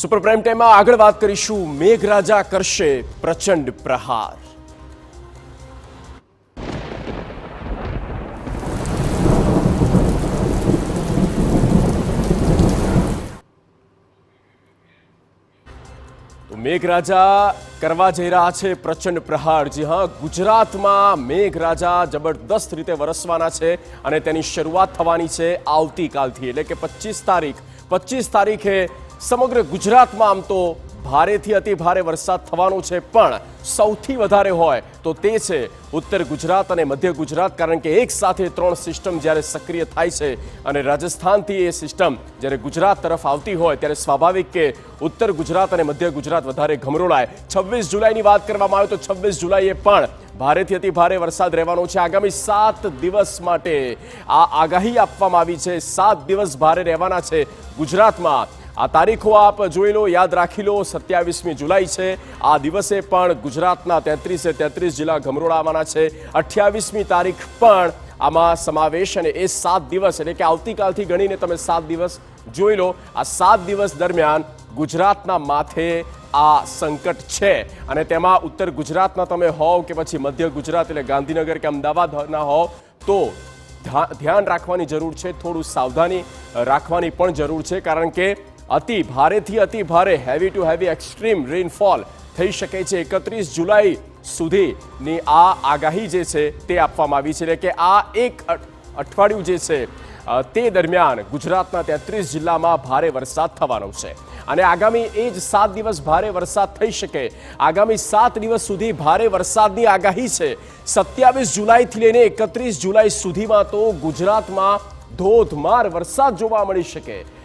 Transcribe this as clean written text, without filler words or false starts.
Super prime ટાઈમમાં આગળ વાત કરીશું મેઘરાજા કરશે પ્રચંડ પ્રહાર। તો મેઘરાજા કરવા જઈ રહ્યા છે પ્રચંડ પ્રહાર। જી હા, ગુજરાતમાં મેઘરાજા જબરદસ્ત રીતે વરસવાના છે અને તેની શરૂઆત થવાની છે આવતીકાલથી, એટલે કે 25 તારીખે સમગ્ર ગુજરાતમાં આમ તો ભારેથી અતિ ભારે વરસાદ થવાનો છે, પણ સૌથી વધારે હોય તો તે છે ઉત્તર ગુજરાત અને મધ્ય ગુજરાત, કારણ કે એક સાથે ત્રણ સિસ્ટમ જ્યારે સક્રિય થાય છે અને રાજસ્થાનથી એ સિસ્ટમ જ્યારે ગુજરાત તરફ આવતી હોય ત્યારે સ્વાભાવિક કે ઉત્તર ગુજરાત અને મધ્ય ગુજરાત વધારે ગમરોળાય। 26 જુલાઈની વાત કરવામાં આવે તો 26 જુલાઈએ પણ ભારેથી અતિ ભારે વરસાદ રહેવાનો છે। આગામી 7 દિવસ માટે આ આગાહી આપવામાં આવી છે। 7 દિવસ ભારે રહેવાના છે ગુજરાતમાં। આ તારીખો આપ જોઈ લો, યાદ રાખી લો। 27મી જુલાઈ છે, આ દિવસે પણ ગુજરાતના 33 જિલ્લા ગમરોળાવાના છે। 28મી તારીખ પણ આમાં સમાવેશ, અને એ 7 દિવસ એટલે કે આવતીકાલથી ગણીને તમે 7 દિવસ જોઈ લો। આ 7 દિવસ દરમિયાન ગુજરાતના માથે આ સંકટ છે, અને તેમાં ઉત્તર ગુજરાતના તમે હોવ કે પછી મધ્ય ગુજરાત એટલે ગાંધીનગર કે અમદાવાદના હોવ તો ધ્યાન રાખવાની જરૂર છે, થોડું સાવધાની રાખવાની પણ જરૂર છે, કારણ કે અતિ ભારેથી અતિ ભારે heavy two heavy extreme rainfall થઈ શકે છે। 31 જુલાઈ સુધીની આ આગાહી જે છે તે આપવામાં આવી છે, એટલે કે આ એક અઠવાડિયું જે છે તે દરમિયાન ગુજરાતના 33 જિલ્લામાં ભારે વરસાદ થવાનો છે, અને આગામી એ જ 7 દિવસ ભારે વરસાદ થઈ શકે। આગામી 7 દિવસ સુધી ભારે વરસાદની આગાહી છે। 27 જુલાઈથી લઈને 31 જુલાઈ સુધીમાં તો ગુજરાતમાં ધોધમાર વરસાદ જોવા મળી શકે।